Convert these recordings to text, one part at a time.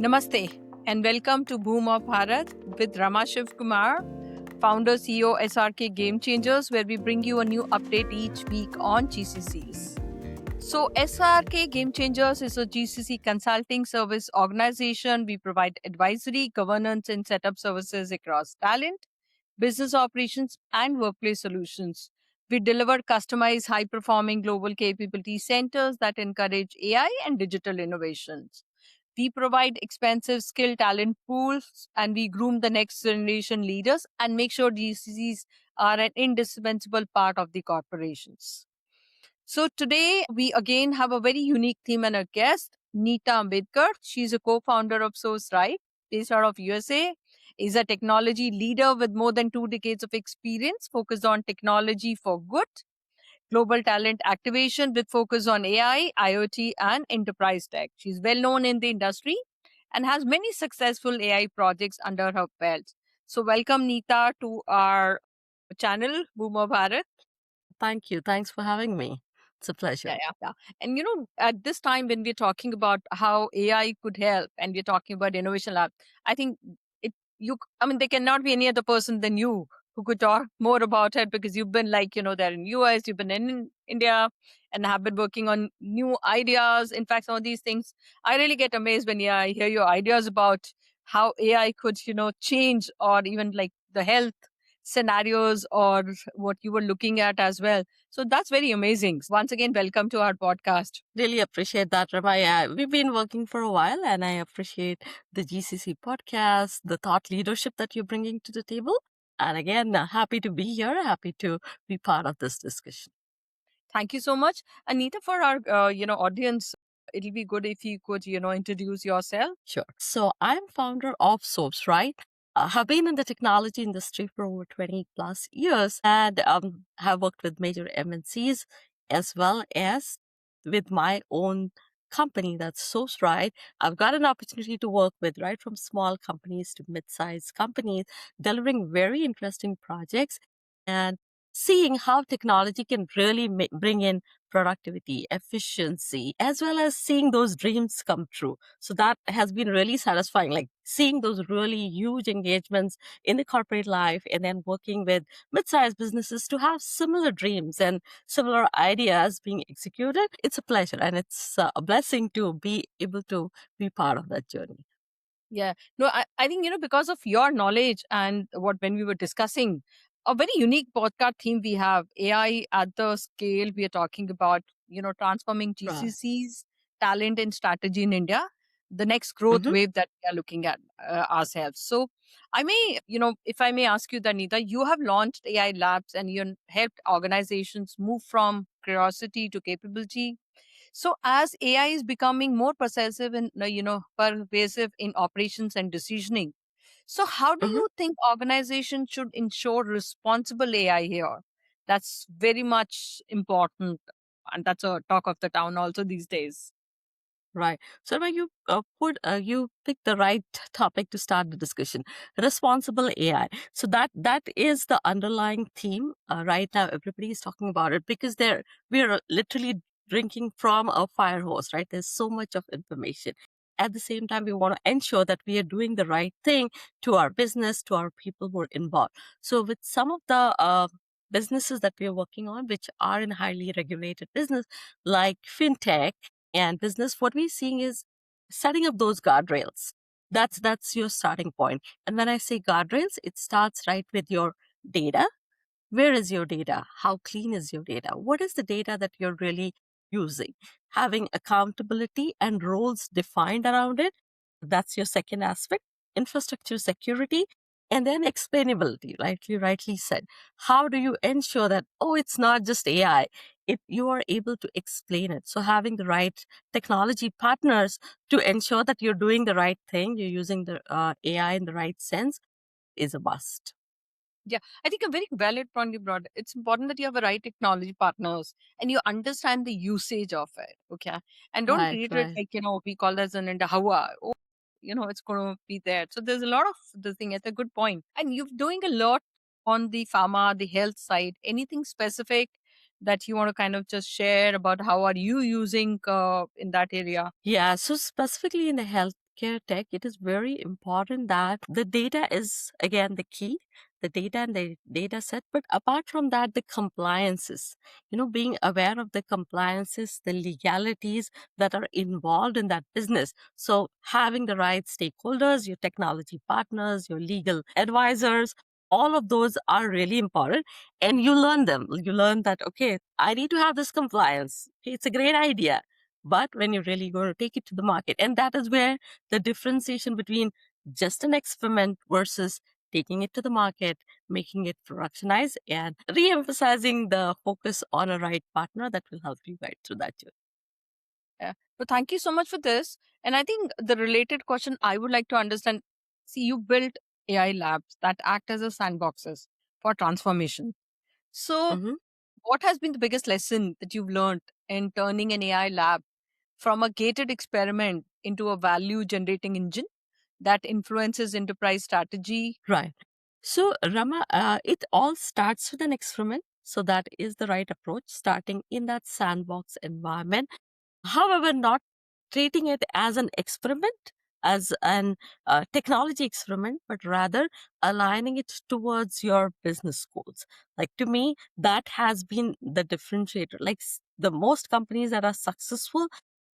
Namaste and welcome to Bhoom of Bharat with Rama Shiv Kumar, founder CEO SRK Game Changers, where we bring you a new update each week on GCCs. So, SRK Game Changers is a GCC consulting service organization. We provide advisory, governance, and setup services across talent, business operations, and workplace solutions. We deliver customized, high performing global capability centers that encourage AI and digital innovations. We provide expensive skill talent pools and we groom the next generation leaders and make sure GCCs are an indispensable part of the corporations. So today we again have a very unique theme and a guest, Nita Ambedkar. She's a co-founder of SourceRight, based out of USA, is a technology leader with more than 2 decades of experience focused on technology for good, global talent activation with focus on AI, IoT, and enterprise tech. She's well known in the industry and has many successful AI projects under her belt. So, welcome, Neeta, to our channel, Bhoom of Bharat. Thank you. Thanks for having me. It's a pleasure. Yeah. And at this time when we're talking about how AI could help and we're talking about innovation lab, I think there cannot be any other person than you who could talk more about it because you've been there in US, you've been in India and have been working on new ideas. In fact, some of these things I really get amazed when I hear your ideas about how AI could, change or even like the health scenarios or what you were looking at as well. So that's very amazing. Once again, welcome to our podcast. Really appreciate that, Rama. Yeah, we've been working for a while, and I appreciate the GCC podcast, the thought leadership that you're bringing to the table. And again, happy to be here, happy to be part of this discussion. Thank you so much. Anita, for our audience, it'll be good if you could, introduce yourself. Sure. So I'm founder of SourceRight. Have been in the technology industry for over 20 plus years and have worked with major MNCs as well as with my own company that's SourceRight. I've got an opportunity to work with right from small companies to mid-sized companies, delivering very interesting projects and seeing how technology can really bring in productivity, efficiency, as well as seeing those dreams come true. So that has been really satisfying, like seeing those really huge engagements in the corporate life and then working with mid-sized businesses to have similar dreams and similar ideas being executed. It's a pleasure and it's a blessing to be able to be part of that journey. Yeah. No, I think, because of your knowledge and when we were discussing a very unique podcast theme we have, AI at the scale we are talking about, transforming Right. GCCs, talent and strategy in India, the next growth Mm-hmm. wave that we are looking at ourselves. So I may, if I may ask you, Danita, you have launched AI labs and you helped organizations move from curiosity to capability. So as AI is becoming more pervasive and pervasive in operations and decisioning, so how do you think organizations should ensure responsible AI here? That's very much important, and that's a talk of the town also these days. Right. So when you picked the right topic to start the discussion, responsible AI. So that is the underlying theme right now. Everybody is talking about it because we're literally drinking from a fire hose. Right. There's so much of information. At the same time, we want to ensure that we are doing the right thing to our business, to our people who are involved. So with some of the businesses that we are working on, which are in highly regulated business like fintech and business, what we're seeing is setting up those guardrails. That's your starting point. And when I say guardrails, it starts right with your data. Where is your data? How clean is your data? What is the data that you're really using? Having accountability and roles defined around it. That's your second aspect. Infrastructure security. And then explainability, rightly said. How do you ensure that, oh, it's not just AI? If you are able to explain it. So having the right technology partners to ensure that you're doing the right thing, you're using the AI in the right sense is a must. Yeah, I think a very valid point you brought. It's important that you have the right technology partners and you understand the usage of it. Okay. And don't Right, treat it right. like, we call as an in Hawa. Oh, it's going to be there. So there's a lot of the thing. It's a good point. And you're doing a lot on the pharma, the health side. Anything specific that you want to kind of just share about how are you using in that area? Yeah, so specifically in the health healthcare tech, it is very important that the data is, again, the key, the data and the data set. But apart from that, the compliances, being aware of the compliances, the legalities that are involved in that business. So having the right stakeholders, your technology partners, your legal advisors, all of those are really important. And you learn them. You learn that, okay, I need to have this compliance. Okay, it's a great idea. But when you're really going to take it to the market, and that is where the differentiation between just an experiment versus taking it to the market, making it productionized, and re-emphasizing the focus on a right partner that will help you guide through that journey. Yeah. So thank you so much for this. And I think the related question I would like to understand, see, you built AI labs that act as a sandboxes for transformation. So Mhm. what has been the biggest lesson that you've learned in turning an AI lab from a gated experiment into a value generating engine that influences enterprise strategy? Right. So, Rama, it all starts with an experiment. So, that is the right approach, starting in that sandbox environment. However, not treating it as an experiment, as an technology experiment, but rather aligning it towards your business goals. Like, to me, that has been the differentiator. Like, the most companies that are successful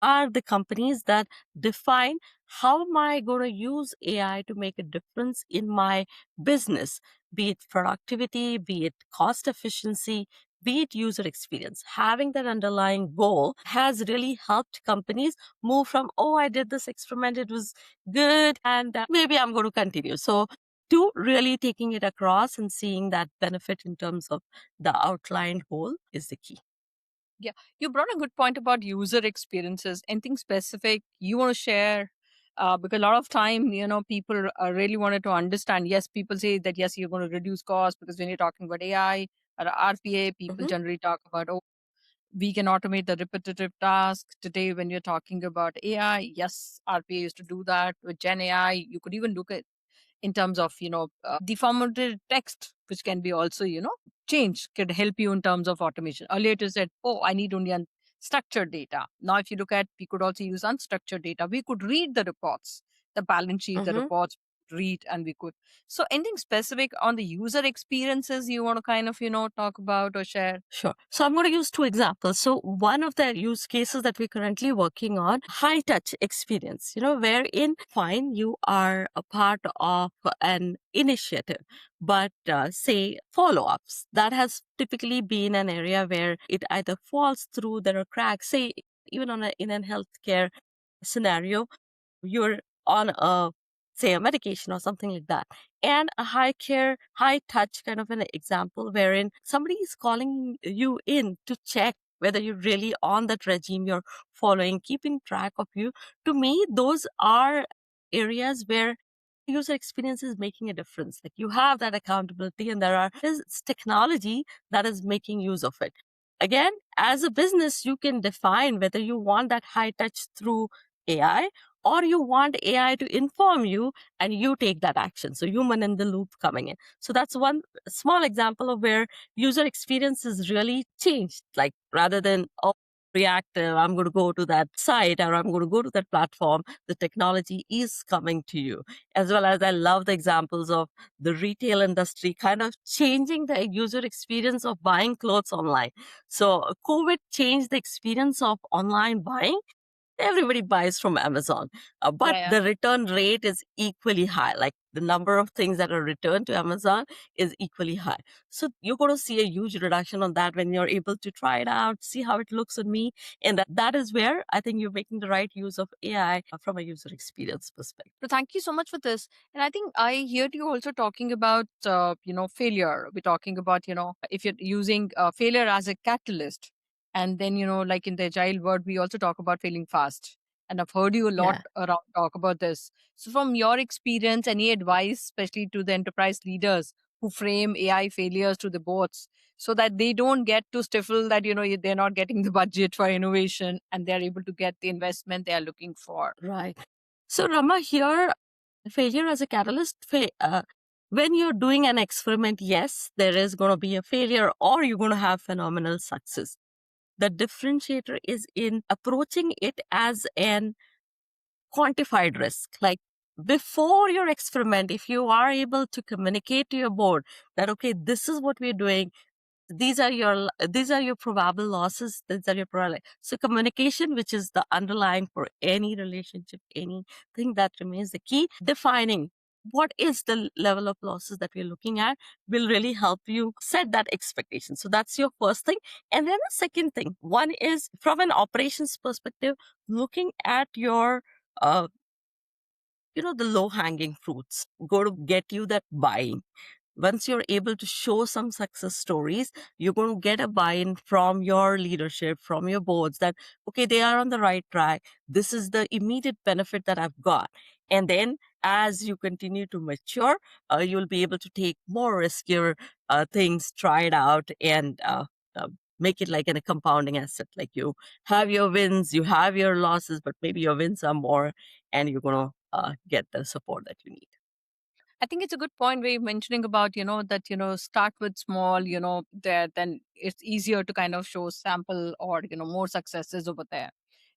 are the companies that define, how am I going to use AI to make a difference in my business, be it productivity, be it cost efficiency, be it user experience. Having that underlying goal has really helped companies move from, oh, I did this experiment, it was good, and maybe I'm going to continue. So, to really taking it across and seeing that benefit in terms of the outlined goal is the key. Yeah, you brought a good point about user experiences. Anything specific you want to share? Because a lot of time, people really wanted to understand. Yes, people say that yes, you're going to reduce costs because when you're talking about AI or RPA, people Mhm. generally talk about, oh, we can automate the repetitive tasks. Today, when you're talking about AI, yes, RPA used to do that with Gen AI. You could even look at in terms of deformated text, which can be also changed, could help you in terms of automation. Earlier it said, oh, I need only structured data. Now if you look at, we could also use unstructured data. We could read the reports, the balance sheet, the Mhm. reports, read, and we could. So anything specific on the user experiences you want to kind of talk about or share? Sure. So I'm going to use two examples. So one of the use cases that we're currently working on, high touch experience, wherein fine, you are a part of an initiative, but say follow-ups, that has typically been an area where it either falls through, there are cracks, say even in a healthcare scenario, you're on a, say, a medication or something like that, and a high care, high touch kind of an example wherein somebody is calling you in to check whether you're really on that regime, you're following, keeping track of you. To me, those are areas where user experience is making a difference. Like, you have that accountability, and is technology that is making use of it. Again, as a business, you can define whether you want that high touch through AI, or you want AI to inform you and you take that action. So, human in the loop coming in. So, that's one small example of where user experience is really changed. Like, rather than, oh, reactive, I'm going to go to that site or I'm going to go to that platform, the technology is coming to you. As well as, I love the examples of the retail industry kind of changing the user experience of buying clothes online. So, COVID changed the experience of online buying. Everybody buys from Amazon, but Yeah, yeah. the return rate is equally high. Like, the number of things that are returned to Amazon is equally high. So you're going to see a huge reduction on that when you're able to try it out, see how it looks on me. And that is where I think you're making the right use of AI from a user experience perspective. So thank you so much for this. And I think I heard you also talking about, failure. We're talking about, if you're using failure as a catalyst. And then, like in the agile world, we also talk about failing fast. And I've heard you a lot Yeah. around talk about this. So from your experience, any advice, especially to the enterprise leaders who frame AI failures to the boards so that they don't get to stifle that, they're not getting the budget for innovation and they're able to get the investment they are looking for? Right. So, Rama, here, failure as a catalyst, when you're doing an experiment, yes, there is going to be a failure or you're going to have phenomenal success. The differentiator is in approaching it as an quantified risk. Like before your experiment, if you are able to communicate to your board that, okay, this is what we're doing, these are your probable losses, these are your probable. So communication, which is the underlying for any relationship, anything, that remains the key. Defining what is the level of losses that we're looking at will really help you set that expectation. So that's your first thing. And then the second thing, one is from an operations perspective, looking at your the low hanging fruits, go to get you that buy-in. Once you're able to show some success stories, you're going to get a buy-in from your leadership, from your boards, that, okay, they are on the right track. This is the immediate benefit that I've got. And then as you continue to mature, you'll be able to take more riskier things, try it out, and uh, make it like a compounding asset. Like you have your wins, you have your losses, but maybe your wins are more, and you're going to get the support that you need. I think it's a good point where you're mentioning about, that, start with small, there, then it's easier to kind of show sample or, more successes over there.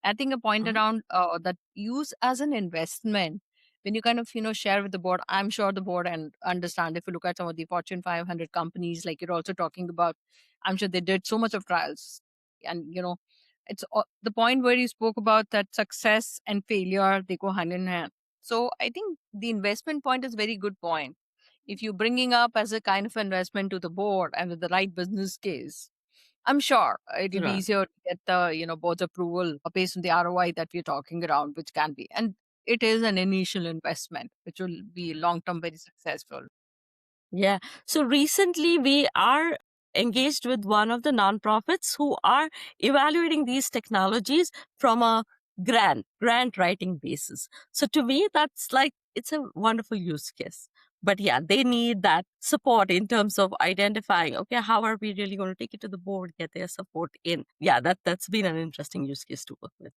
I think a point Mhm. around that use as an investment, when you kind of, share with the board, I'm sure the board and understand if you look at some of the Fortune 500 companies, like you're also talking about, I'm sure they did so much of trials. And, it's the point where you spoke about that success and failure, they go hand in hand. So I think the investment point is very good point. If you're bringing up as a kind of investment to the board and with the right business case, I'm sure it'll be Right. easier to get the board's approval based on the ROI that we're talking around, which can be, and it is an initial investment which will be long term very successful. Yeah. So recently we are engaged with one of the nonprofits who are evaluating these technologies from a grant writing basis. So to me, that's like, it's a wonderful use case. But yeah, they need that support in terms of identifying, okay, how are we really going to take it to the board, get their support in. Yeah, that's been an interesting use case to work with.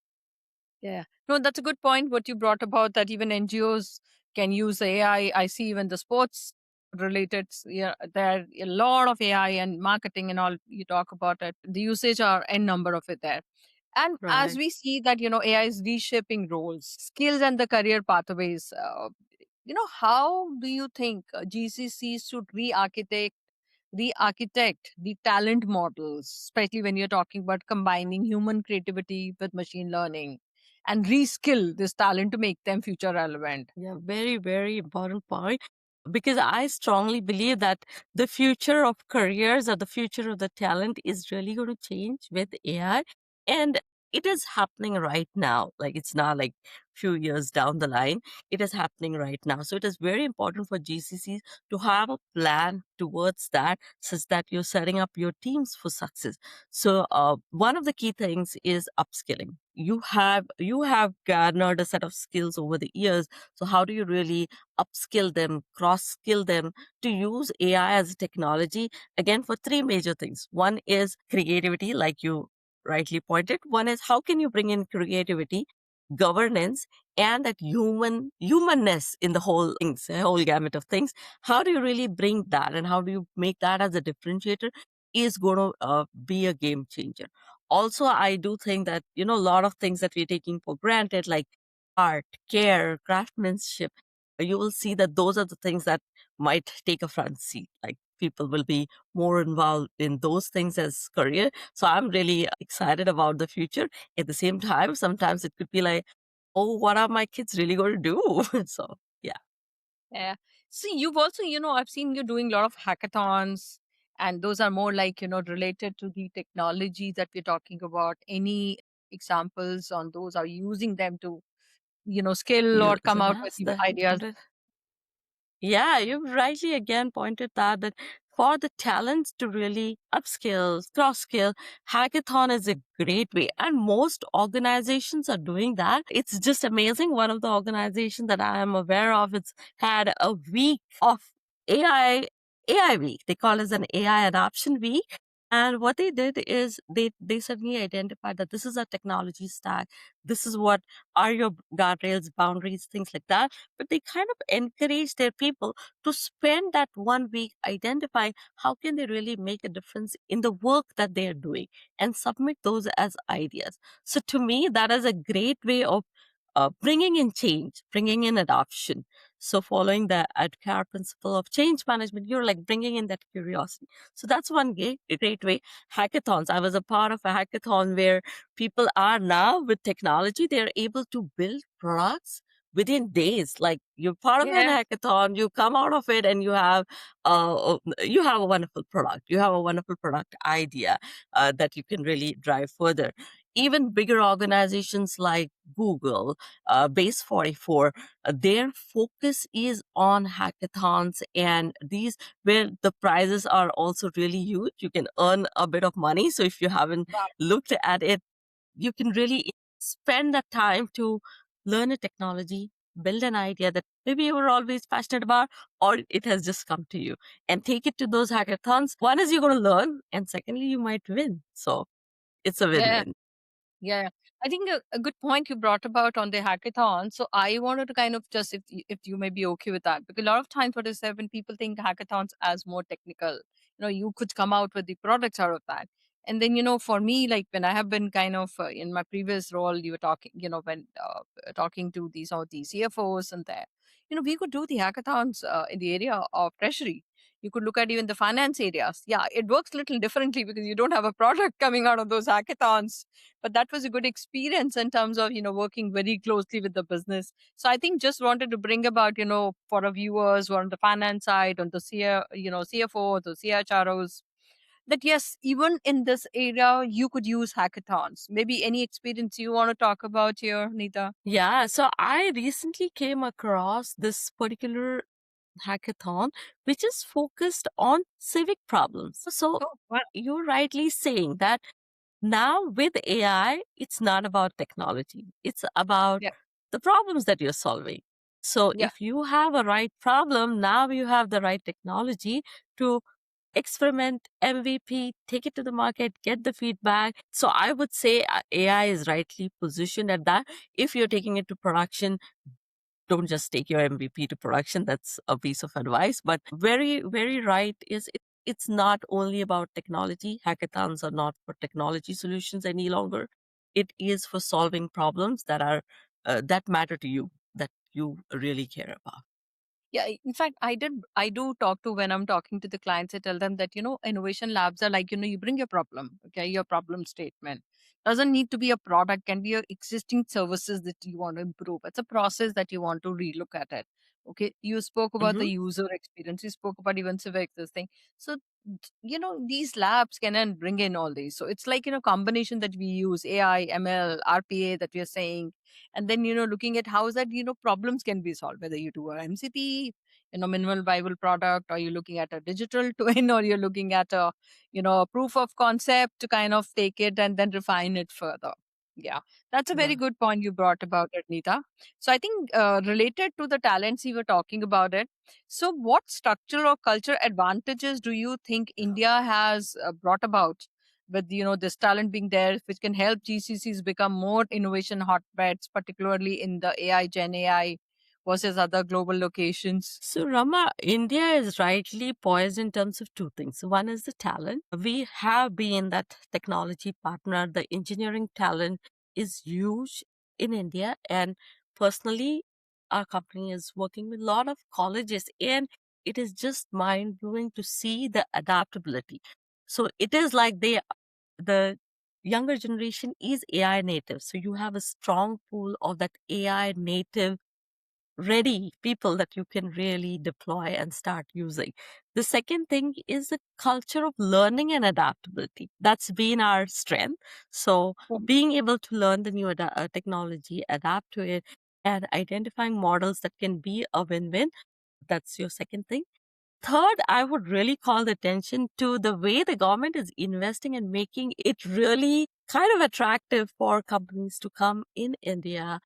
Yeah. No, that's a good point. What you brought about that even NGOs can use AI. I see even the sports related, yeah, there are a lot of AI and marketing and all you talk about it. The usage are n number of it there. And as Right. we see that, AI is reshaping roles, skills, and the career pathways, how do you think GCCs should re-architect the talent models, especially when you're talking about combining human creativity with machine learning and reskill this talent to make them future relevant? Yeah, very, very important point. Because I strongly believe that the future of careers or the future of the talent is really going to change with AI. And it is happening right now. Like it's not like few years down the line. It is happening right now. So it is very important for GCCs to have a plan towards that, such that you're setting up your teams for success. So one of the key things is upskilling. You have garnered a set of skills over the years, so how do you really upskill them, cross skill them to use AI as a technology? Again, for three major things. One is creativity, like you rightly pointed. One is how can you bring in creativity, governance, and that humanness in the whole things, the whole gamut of things. How do you really bring that, and how do you make that as a differentiator? Is going to be a game changer. Also, I do think that a lot of things that we're taking for granted, like art, care, craftsmanship, you will see that those are the things that might take a front seat. Like people will be more involved in those things as career. So I'm really excited about the future. At the same time, sometimes it could be like, oh, what are my kids really going to do? So yeah. Yeah. See, you've also, I've seen you doing a lot of hackathons, and those are more like, related to the technology that we're talking about. Any examples on those? Are you using them to, skill or come out with Yes, new ideas? yeah, you rightly again pointed that for the talents to really upskill, cross skill, hackathon is a great way. And most organizations are doing that. It's just amazing. One of the organizations that I am aware of, it's had a week of AI, AI week. They call it an AI adoption week. And what they did is they suddenly identified that this is a technology stack. This is what are your guardrails, boundaries, things like that. But they kind of encourage their people to spend that 1 week identifying how can they really make a difference in the work that they are doing and submit those as ideas. So to me, that is a great way of bringing in change, bringing in adoption. So following the ADKAR principle of change management, you're like bringing in that curiosity. So that's one great way. Hackathons. I was a part of a hackathon where people are now with technology, they're able to build products within days. Like you're part of an Yeah. hackathon, you come out of it and you have a wonderful product. You have a wonderful product idea that you can really drive further. Even bigger organizations like Google, Base 44, their focus is on hackathons and these where the prizes are also really huge. You can earn a bit of money. So if you haven't Wow. looked at it, you can really spend that time to learn a technology, build an idea that maybe you were always passionate about, or it has just come to you, and take it to those hackathons. One is you're going to learn, and secondly, you might win. So it's a win Yeah. win. Yeah, I think a good point you brought about on the hackathon. So I wanted to kind of just if you may be okay with that, because a lot of times what I say when people think hackathons as more technical, you could come out with the products out of that. And then for me, like when I have been kind of in my previous role, you were talking, when talking to these some of the CFOs and there, we could do the hackathons in the area of treasury. You could look at even the finance areas. Yeah, it works a little differently because you don't have a product coming out of those hackathons, but that was a good experience in terms of working very closely with the business. So I think just wanted to bring about for our viewers who are on the finance side, on the CFO, the CHROs, that yes, even in this area you could use hackathons. Maybe any experience you want to talk about here, Nita? Yeah, so I recently came across this particular hackathon, which is focused on civic problems. So Oh, wow. you're rightly saying that now with AI, it's not about technology, it's about Yeah. the problems that you're solving. So Yeah. if you have a right problem, now you have the right technology to experiment, MVP, take it to the market, get the feedback. So I would say AI is rightly positioned at that. If you're taking it to production, don't just take your MVP to production. That's a piece of advice. But very, very right is it's not only about technology. Hackathons are not for technology solutions any longer. It is for solving problems that are that matter to you, that you really care about. Yeah, in fact, I do talk to when I'm talking to the clients, I tell them that, innovation labs are like, you bring your problem, okay, your problem statement. Doesn't need to be a product, can be a existing services that you want to improve. It's a process that you want to relook at it. Okay. You spoke about the Hmm. user experience, you spoke about even civic this thing. So, these labs can then bring in all these. So it's like, combination that we use AI, ML, RPA that we are saying, and then looking at how is that problems can be solved, whether you do a MCP, minimal viable product, or you're looking at a digital twin, or you're looking at a a proof of concept to kind of take it and then refine it further. Yeah, that's a very Yeah. good point you brought about it, Nita. So I think related to the talents you were talking about it, so what structural or culture advantages do you think India has brought about with this talent being there, which can help GCCs become more innovation hotbeds, particularly in the AI, Gen AI versus other global locations? So, Rama, India is rightly poised in terms of two things. One is the talent. We have been that technology partner. The engineering talent is huge in India. And personally, our company is working with a lot of colleges, and it is just mind blowing to see the adaptability. So, it is like the younger generation is AI native. So, you have a strong pool of that AI native ready people that you can really deploy and start using. The second thing is the culture of learning and adaptability. That's been our strength. So, being able to learn the new technology, adapt to it, and identifying models that can be a win win. That's your second thing. Third, I would really call the attention to the way the government is investing and making it really kind of attractive for companies to come in India,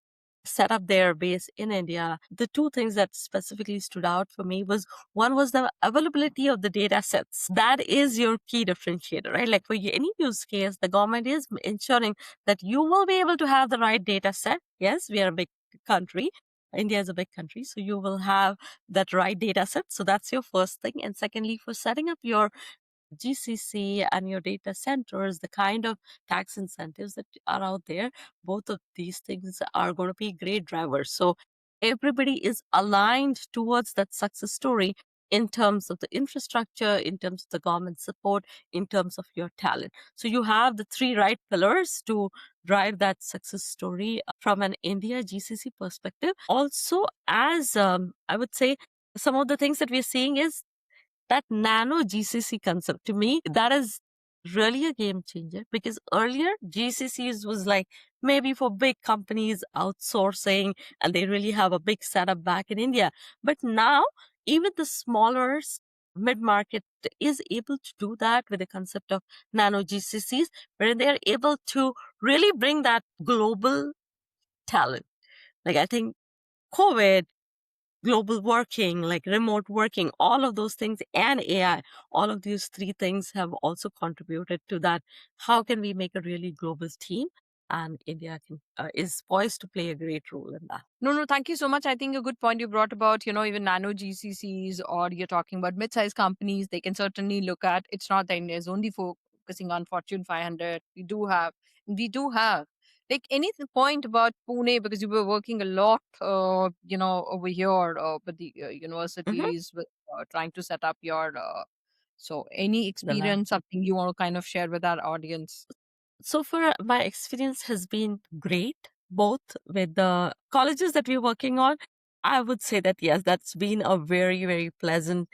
set up their base in India. The two things that specifically stood out for me was one was the availability of the data sets. That is your key differentiator, right? Like for any use case, the government is ensuring that you will be able to have the right data set. Yes, we are a big country. India is a big country, so you will have that right data set. So that's your first thing. And secondly, for setting up your GCC and your data centers, the kind of tax incentives that are out there, both of these things are going to be great drivers. So everybody is aligned towards that success story in terms of the infrastructure, in terms of the government support, in terms of your talent. So you have the three right pillars to drive that success story from an India GCC perspective. Also, as I would say, some of the things that we're seeing is that nano GCC concept. To me, that is really a game changer, because earlier GCCs was like maybe for big companies outsourcing and they really have a big setup back in India. But now even the smaller mid market is able to do that with the concept of nano GCCs, where they are able to really bring that global talent. Like I think COVID, global working, like remote working, all of those things, and AI, all of these three things have also contributed to that. How can we make a really global team? And India is poised to play a great role in that. No, thank you so much. I think a good point you brought about, even nano GCCs, or you're talking about mid-sized companies, they can certainly look at. It's not that India is only focusing on Fortune 500. We do have like any point about Pune, because you were working a lot, over here with the Mhm. universities, with trying to set up your. So, any The lab. experience, something you want to kind of share with our audience? So far, my experience has been great, both with the colleges that we're working on. I would say that yes, that's been a very, very pleasant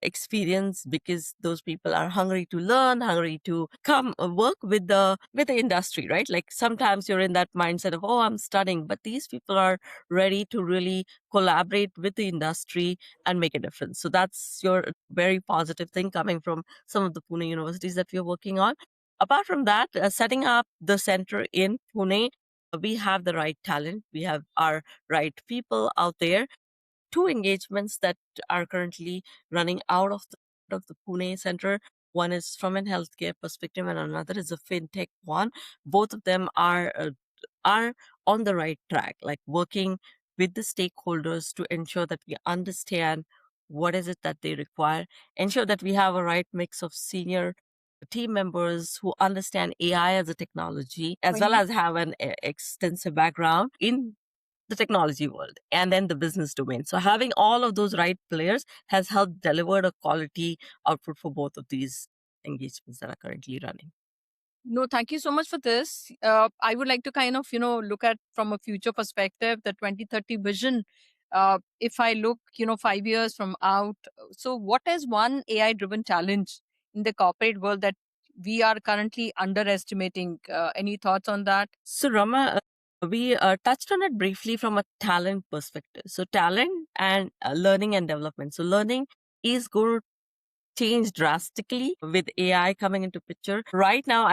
experience, because those people are hungry to learn, hungry to come work with the industry, right? Like sometimes you're in that mindset of, oh, I'm studying, but these people are ready to really collaborate with the industry and make a difference. So that's your very positive thing coming from some of the Pune universities that we're working on. Apart from that, setting up the center in Pune, we have the right talent, we have our right people out there. Two engagements that are currently running out of the Pune center. One is from an healthcare perspective, and another is a fintech one. Both of them are on the right track, like working with the stakeholders to ensure that we understand what is it that they require, ensure that we have a right mix of senior team members who understand AI as a technology, as well as have an extensive background in the technology world and then the business domain. So having all of those right players has helped deliver a quality output for both of these engagements that are currently running. No, thank you so much for this. I would like to kind of, look at from a future perspective, the 2030 vision. If I look, 5 years from out, so what is one AI driven challenge in the corporate world that we are currently underestimating? Any thoughts on that? So Rama, we touched on it briefly from a talent perspective. So talent and learning and development. So learning is going changed drastically with AI coming into picture. Right now,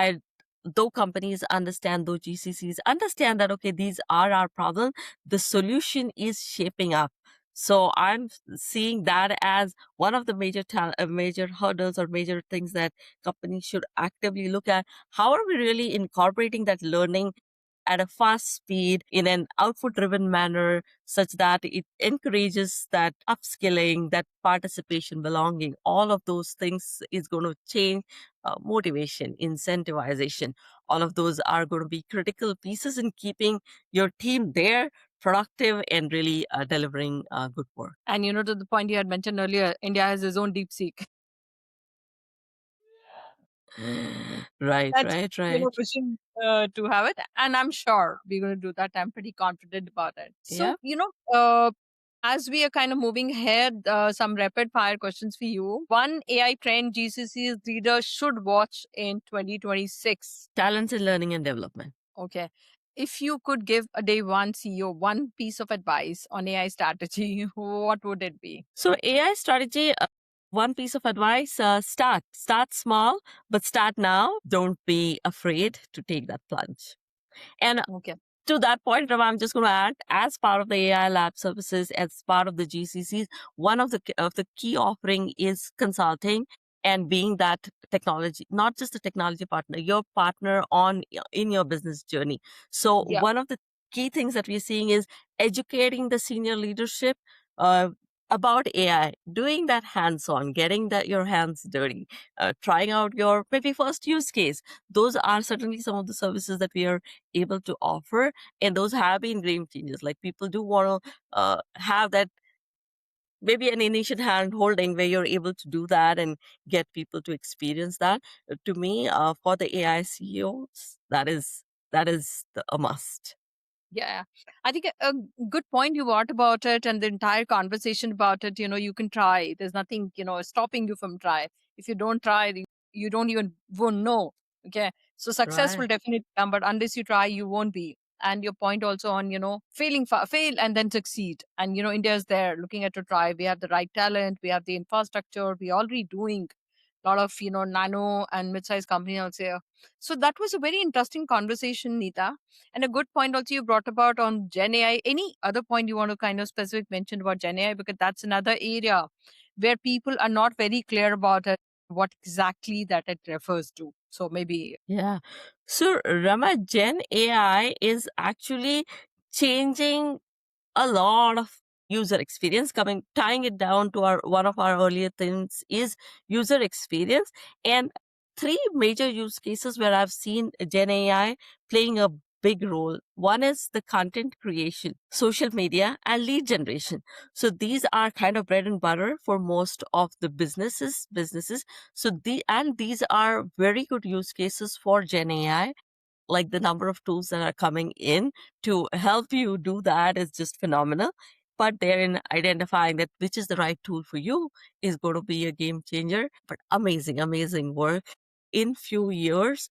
though companies understand, though GCCs understand that, okay, these are our problem, the solution is shaping up. So I'm seeing that as one of the major hurdles or major things that companies should actively look at. How are we really incorporating that learning at a fast speed in an output driven manner, such that it encourages that upskilling, that participation, belonging? All of those things is going to change motivation, incentivization. All of those are going to be critical pieces in keeping your team there, productive, and really delivering good work. And to the point you had mentioned earlier, India has its own deep seek. Right, That's right, right. wishing to have it, and I'm sure we're going to do that. I'm pretty confident about it. Yeah. So, as we are kind of moving ahead, some rapid fire questions for you. One AI trend GCC's readers should watch in 2026. Talents in learning and development. Okay. If you could give a day one CEO one piece of advice on AI strategy, what would it be? So AI strategy, one piece of advice, start small, but start now. Don't be afraid to take that plunge. And Okay. to that point, Rama, I'm just going to add, as part of the AI lab services, as part of the GCCs, one of the key offering is consulting and being that technology, not just a technology partner, your partner in your business journey. So Yeah. one of the key things that we're seeing is educating the senior leadership. Uh, about AI, doing that hands-on, getting that your hands dirty, trying out your maybe first use case. Those are certainly some of the services that we are able to offer, and those have been game changers. Like people do want to have that maybe an initial hand holding where you're able to do that and get people to experience that. To me, for the AI CEOs, a must. Yeah, I think a good point you brought about it and the entire conversation about it. You can try. There's nothing, stopping you from try. If you don't try, you don't even won't know. Okay, so success Right. will definitely come, but unless you try, you won't be. And your point also on failing, fail and then succeed. And India is there looking at to try. We have the right talent, we have the infrastructure, we already doing a lot of nano and mid-sized company also. So that was a very interesting conversation, Nita. And a good point also you brought about on Gen AI. Any other point you want to kind of specific mention about Gen AI? Because that's another area where people are not very clear about it, what exactly that it refers to. So maybe. Yeah. So Rama, Gen AI is actually changing a lot of user experience. Coming tying it down to our one of our earlier things is user experience, and three major use cases where I've seen Gen AI playing a big role. One is the content creation, social media, and lead generation. So these are kind of bread and butter for most of the businesses. So these are very good use cases for Gen AI. Like the number of tools that are coming in to help you do that is just phenomenal. But they're in identifying that which is the right tool for you is going to be a game changer. But amazing, amazing work. In few years,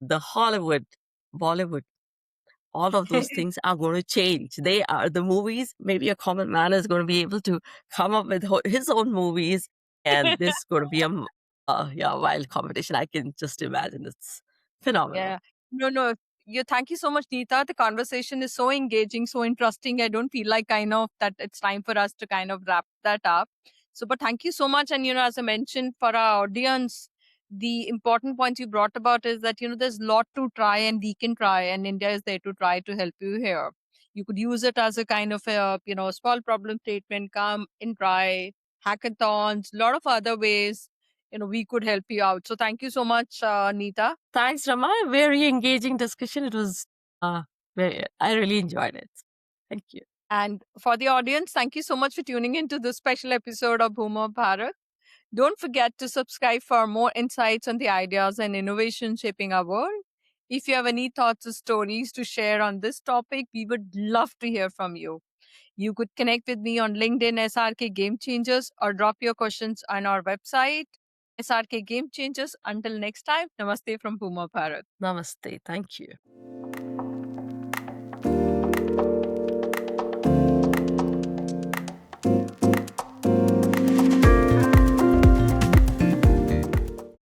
the Hollywood, Bollywood, all of those things are going to change. They are the movies. Maybe a common man is going to be able to come up with his own movies, and this is going to be a wild competition. I can just imagine. It's phenomenal. Yeah. No, no. Thank you so much, Neeta. The conversation is so engaging, so interesting. I don't feel like kind of that it's time for us to kind of wrap that up. So, but thank you so much. And, as I mentioned for our audience, the important points you brought about is that, there's a lot to try and we can try, and India is there to try to help you here. You could use it as a kind of a, small problem statement, come and try hackathons, a lot of other ways, we could help you out. So thank you so much, Neeta. Thanks, Rama. Very engaging discussion. It was I really enjoyed it. Thank you. And for the audience, thank you so much for tuning into this special episode of Bhoom of Bharat. Don't forget to subscribe for more insights on the ideas and innovation shaping our world. If you have any thoughts or stories to share on this topic, we would love to hear from you. You could connect with me on LinkedIn SRK Game Changers or drop your questions on our website SRK Game Changers. Until next time, namaste from Bhoom of Bharat. Namaste. Thank you.